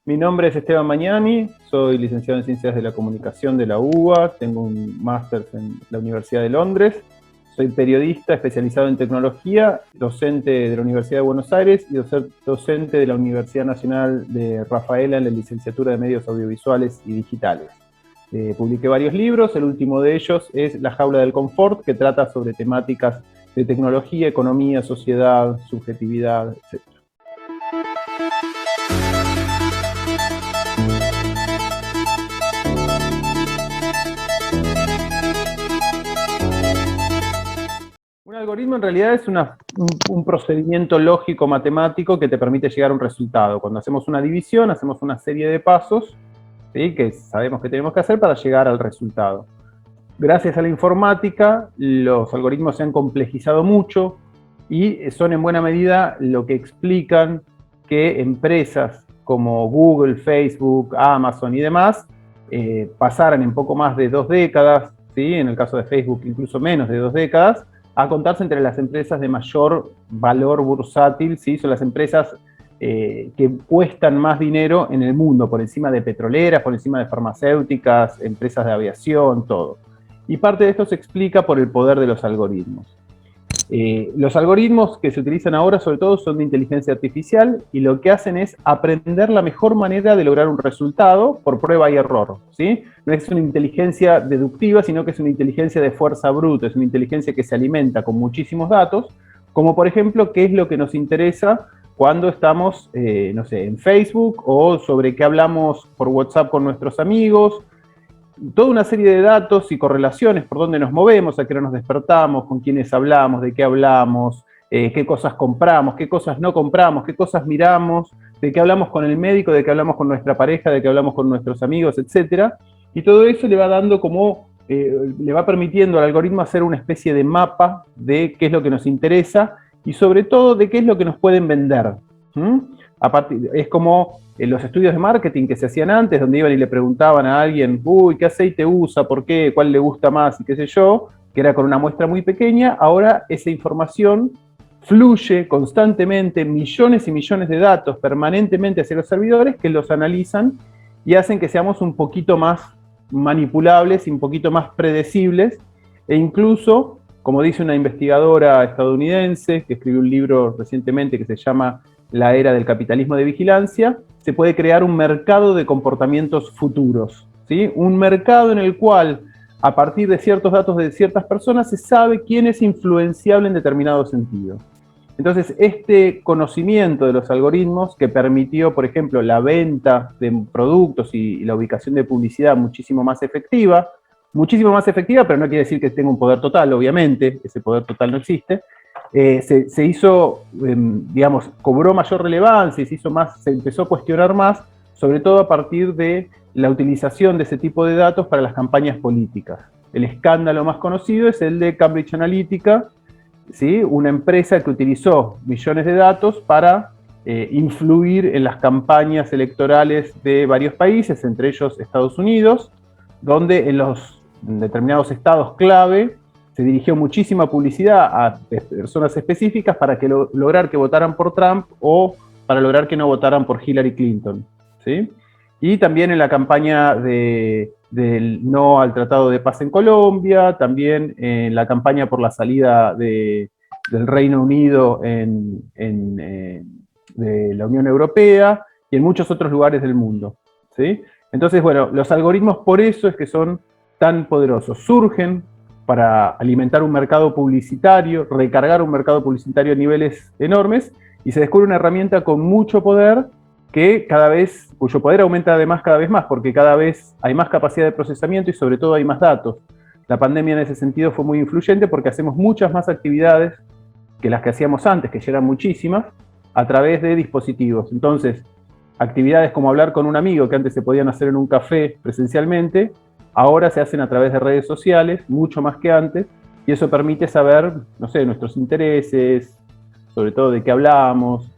Mi nombre es Esteban Magnani, soy licenciado en Ciencias de la Comunicación de la UBA, tengo un máster en la Universidad de Londres, soy periodista especializado en tecnología, docente de la Universidad de Buenos Aires y docente de la Universidad Nacional de Rafaela en la licenciatura de Medios Audiovisuales y Digitales. Publiqué varios libros, el último de ellos es La Jaula del Confort, que trata sobre temáticas de tecnología, economía, sociedad, subjetividad, etc. Un algoritmo en realidad es un procedimiento lógico matemático que te permite llegar a un resultado. Cuando hacemos una división, hacemos una serie de pasos, ¿sí?, que sabemos que tenemos que hacer para llegar al resultado. Gracias a la informática, los algoritmos se han complejizado mucho y son en buena medida lo que explican que empresas como Google, Facebook, Amazon y demás pasaran en poco más de 2 décadas, ¿sí?, en el caso de Facebook incluso menos de 2 décadas, a contarse entre las empresas de mayor valor bursátil, ¿sí? Son las empresas que cuestan más dinero en el mundo, por encima de petroleras, por encima de farmacéuticas, empresas de aviación, todo. Y parte de esto se explica por el poder de los algoritmos. Los algoritmos que se utilizan ahora, sobre todo, son de inteligencia artificial y lo que hacen es aprender la mejor manera de lograr un resultado por prueba y error, ¿sí? No es una inteligencia deductiva, sino que es una inteligencia de fuerza bruta, es una inteligencia que se alimenta con muchísimos datos, como por ejemplo, qué es lo que nos interesa cuando estamos, no sé, en Facebook o sobre qué hablamos por WhatsApp con nuestros amigos. Toda una serie de datos y correlaciones por dónde nos movemos, a qué hora nos despertamos, con quiénes hablamos, de qué hablamos, qué cosas compramos, qué cosas no compramos, qué cosas miramos, de qué hablamos con el médico, de qué hablamos con nuestra pareja, de qué hablamos con nuestros amigos, etc. Y todo eso le va dando como, le va permitiendo al algoritmo hacer una especie de mapa de qué es lo que nos interesa y sobre todo de qué es lo que nos pueden vender. Es como los estudios de marketing que se hacían antes, donde iban y le preguntaban a alguien, uy, ¿qué aceite usa? ¿Por qué? ¿Cuál le gusta más? Y qué sé yo, que era con una muestra muy pequeña. Ahora esa información fluye constantemente, millones y millones de datos permanentemente hacia los servidores que los analizan y hacen que seamos un poquito más manipulables y un poquito más predecibles, e incluso, como dice una investigadora estadounidense que escribió un libro recientemente que se llama La era del capitalismo de vigilancia, se puede crear un mercado de comportamientos futuros, ¿sí? Un mercado en el cual, a partir de ciertos datos de ciertas personas, se sabe quién es influenciable en determinado sentido. Entonces, este conocimiento de los algoritmos que permitió, por ejemplo, la venta de productos y la ubicación de publicidad muchísimo más efectiva, pero no quiere decir que tenga un poder total, obviamente, ese poder total no existe. Se hizo, digamos, cobró mayor relevancia y se empezó a cuestionar más, sobre todo a partir de la utilización de ese tipo de datos para las campañas políticas. El escándalo más conocido es el de Cambridge Analytica, ¿sí?, una empresa que utilizó millones de datos para influir en las campañas electorales de varios países, entre ellos Estados Unidos, donde en determinados estados clave se dirigió muchísima publicidad a personas específicas para lograr que votaran por Trump o para lograr que no votaran por Hillary Clinton, ¿sí? Y también en la campaña del no al Tratado de Paz en Colombia, también en la campaña por la salida del Reino Unido de la Unión Europea y en muchos otros lugares del mundo, ¿sí? Entonces, bueno, los algoritmos por eso es que son tan poderosos. Surgen para alimentar un mercado publicitario, recargar un mercado publicitario a niveles enormes, y se descubre una herramienta con mucho poder cuyo poder aumenta además cada vez más, porque cada vez hay más capacidad de procesamiento y sobre todo hay más datos. La pandemia en ese sentido fue muy influyente porque hacemos muchas más actividades que las que hacíamos antes, que ya eran muchísimas, a través de dispositivos. Entonces, actividades como hablar con un amigo que antes se podían hacer en un café presencialmente, ahora se hacen a través de redes sociales, mucho más que antes, y eso permite saber, no sé, nuestros intereses, sobre todo de qué hablamos.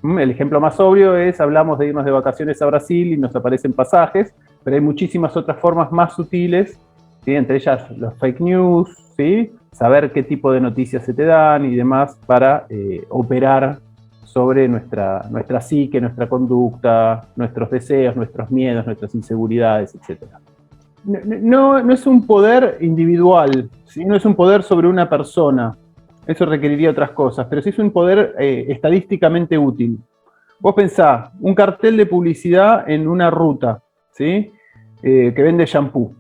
El ejemplo más obvio es, hablamos de irnos de vacaciones a Brasil y nos aparecen pasajes, pero hay muchísimas otras formas más sutiles, ¿sí?, entre ellas los fake news, ¿sí? saber qué tipo de noticias se te dan y demás para operar sobre nuestra psique, nuestra conducta, nuestros deseos, nuestros miedos, nuestras inseguridades, etc. No es un poder individual, ¿sí? No es un poder sobre una persona, eso requeriría otras cosas, pero sí es un poder estadísticamente útil. Vos pensá, un cartel de publicidad en una ruta, ¿sí? Que vende shampoo.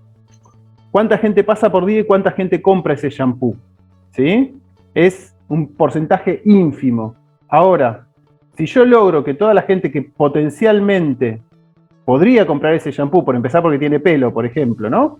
¿Cuánta gente pasa por día y cuánta gente compra ese shampoo? ¿Sí? Es un porcentaje ínfimo. Ahora, si yo logro que toda la gente que potencialmente podría comprar ese shampoo, por empezar porque tiene pelo, por ejemplo, ¿no?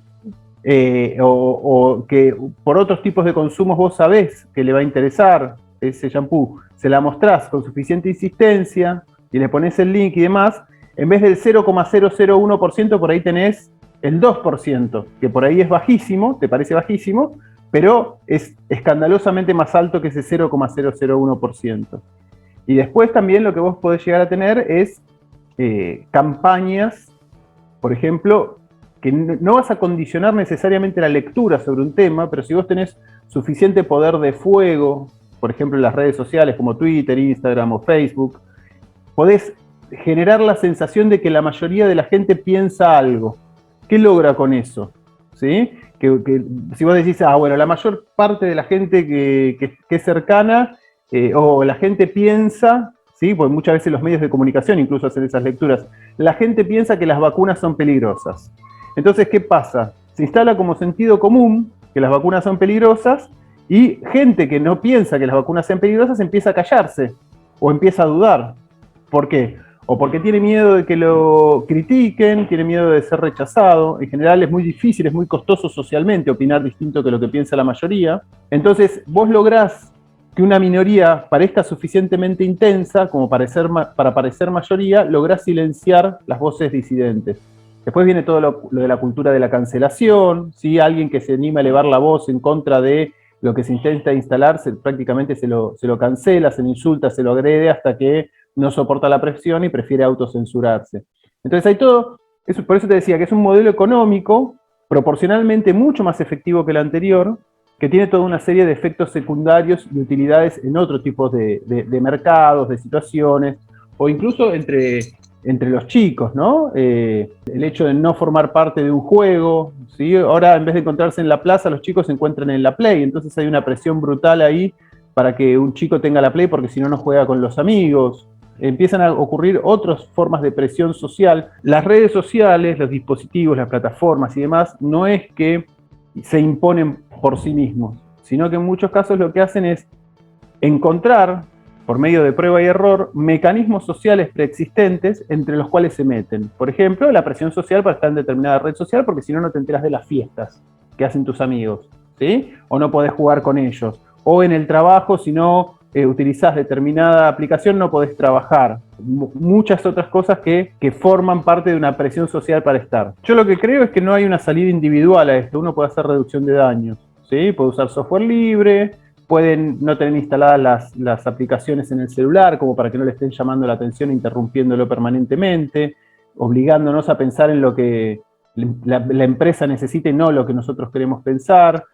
O que por otros tipos de consumos vos sabés que le va a interesar ese shampoo, se la mostrás con suficiente insistencia y le pones el link y demás, en vez del 0,001%, por ahí tenés el 2%, que por ahí es bajísimo, te parece bajísimo, pero es escandalosamente más alto que ese 0,001%. Y después también lo que vos podés llegar a tener es campañas, por ejemplo, que no vas a condicionar necesariamente la lectura sobre un tema, pero si vos tenés suficiente poder de fuego, por ejemplo en las redes sociales como Twitter, Instagram o Facebook, podés generar la sensación de que la mayoría de la gente piensa algo. ¿Qué logra con eso? ¿Sí? Que si vos decís, bueno, la mayor parte de la gente que es cercana o la gente piensa, ¿sí? Porque muchas veces los medios de comunicación incluso hacen esas lecturas, la gente piensa que las vacunas son peligrosas. Entonces, ¿qué pasa? Se instala como sentido común que las vacunas son peligrosas y gente que no piensa que las vacunas sean peligrosas empieza a callarse o empieza a dudar. ¿Por qué? O porque tiene miedo de que lo critiquen, tiene miedo de ser rechazado. En general es muy difícil, es muy costoso socialmente opinar distinto que lo que piensa la mayoría. Entonces, vos lográs que una minoría parezca suficientemente intensa como para parecer mayoría, lográs silenciar las voces disidentes. Después viene todo lo de la cultura de la cancelación, ¿sí? Alguien que se anima a elevar la voz en contra de lo que se intenta instalar, prácticamente se lo cancela, se lo insulta, se lo agrede hasta que no soporta la presión y prefiere autocensurarse. Entonces hay todo, por eso te decía que es un modelo económico proporcionalmente mucho más efectivo que el anterior, que tiene toda una serie de efectos secundarios y utilidades en otros tipos de mercados, de situaciones, o incluso entre los chicos, ¿no? El hecho de no formar parte de un juego, ¿sí? Ahora en vez de encontrarse en la plaza, los chicos se encuentran en la Play, entonces hay una presión brutal ahí para que un chico tenga la Play porque si no, no juega con los amigos. Empiezan a ocurrir otras formas de presión social. Las redes sociales, los dispositivos, las plataformas y demás, no es que se imponen por sí mismos, sino que en muchos casos lo que hacen es encontrar, por medio de prueba y error, mecanismos sociales preexistentes entre los cuales se meten. Por ejemplo, la presión social para estar en determinada red social, porque si no, no te enteras de las fiestas que hacen tus amigos, ¿sí? O no podés jugar con ellos. O en el trabajo, si no utilizás determinada aplicación, no podés trabajar. Muchas otras cosas que forman parte de una presión social para estar. Yo lo que creo es que no hay una salida individual a esto. Uno puede hacer reducción de daños, ¿sí? Puede usar software libre, pueden no tener instaladas las aplicaciones en el celular como para que no le estén llamando la atención e interrumpiéndolo permanentemente, obligándonos a pensar en lo que la empresa necesita y no lo que nosotros queremos pensar.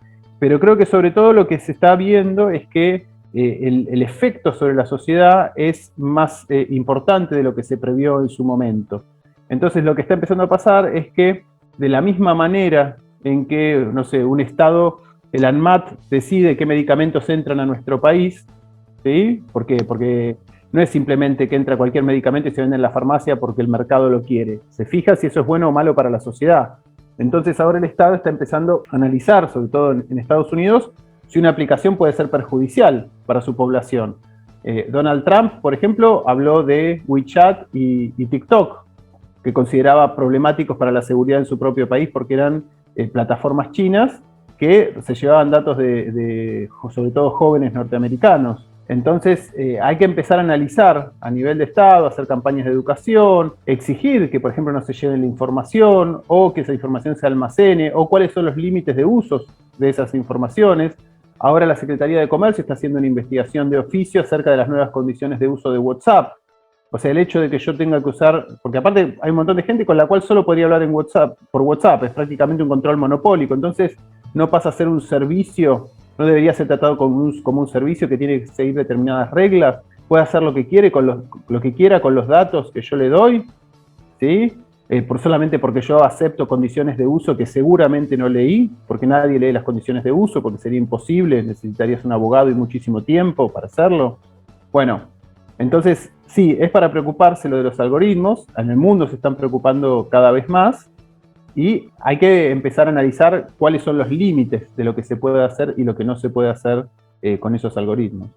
Pero creo que sobre todo lo que se está viendo es que el efecto sobre la sociedad es más importante de lo que se previó en su momento. Entonces lo que está empezando a pasar es que de la misma manera en que, no sé, un Estado, el ANMAT, decide qué medicamentos entran a nuestro país, ¿sí? ¿Por qué? Porque no es simplemente que entra cualquier medicamento y se vende en la farmacia porque el mercado lo quiere. Se fija si eso es bueno o malo para la sociedad. Entonces ahora el Estado está empezando a analizar, sobre todo en Estados Unidos, si una aplicación puede ser perjudicial para su población. Donald Trump, por ejemplo, habló de WeChat y TikTok, que consideraba problemáticos para la seguridad en su propio país porque eran plataformas chinas que se llevaban datos de sobre todo jóvenes norteamericanos. Entonces hay que empezar a analizar a nivel de Estado, hacer campañas de educación, exigir que, por ejemplo, no se lleve la información o que esa información se almacene o cuáles son los límites de usos de esas informaciones. Ahora la Secretaría de Comercio está haciendo una investigación de oficio acerca de las nuevas condiciones de uso de WhatsApp. O sea, el hecho de que yo tenga que usar, porque aparte hay un montón de gente con la cual solo podría hablar en WhatsApp, por WhatsApp, es prácticamente un control monopólico, entonces no pasa a ser un servicio no debería ser tratado como un servicio que tiene que seguir determinadas reglas, puede hacer lo que quiere lo que quiera con los datos que yo le doy, ¿sí? Solamente porque yo acepto condiciones de uso que seguramente no leí, porque nadie lee las condiciones de uso, porque sería imposible, necesitarías un abogado y muchísimo tiempo para hacerlo. Bueno, entonces sí, es para preocuparse lo de los algoritmos, en el mundo se están preocupando cada vez más, y hay que empezar a analizar cuáles son los límites de lo que se puede hacer y lo que no se puede hacer con esos algoritmos.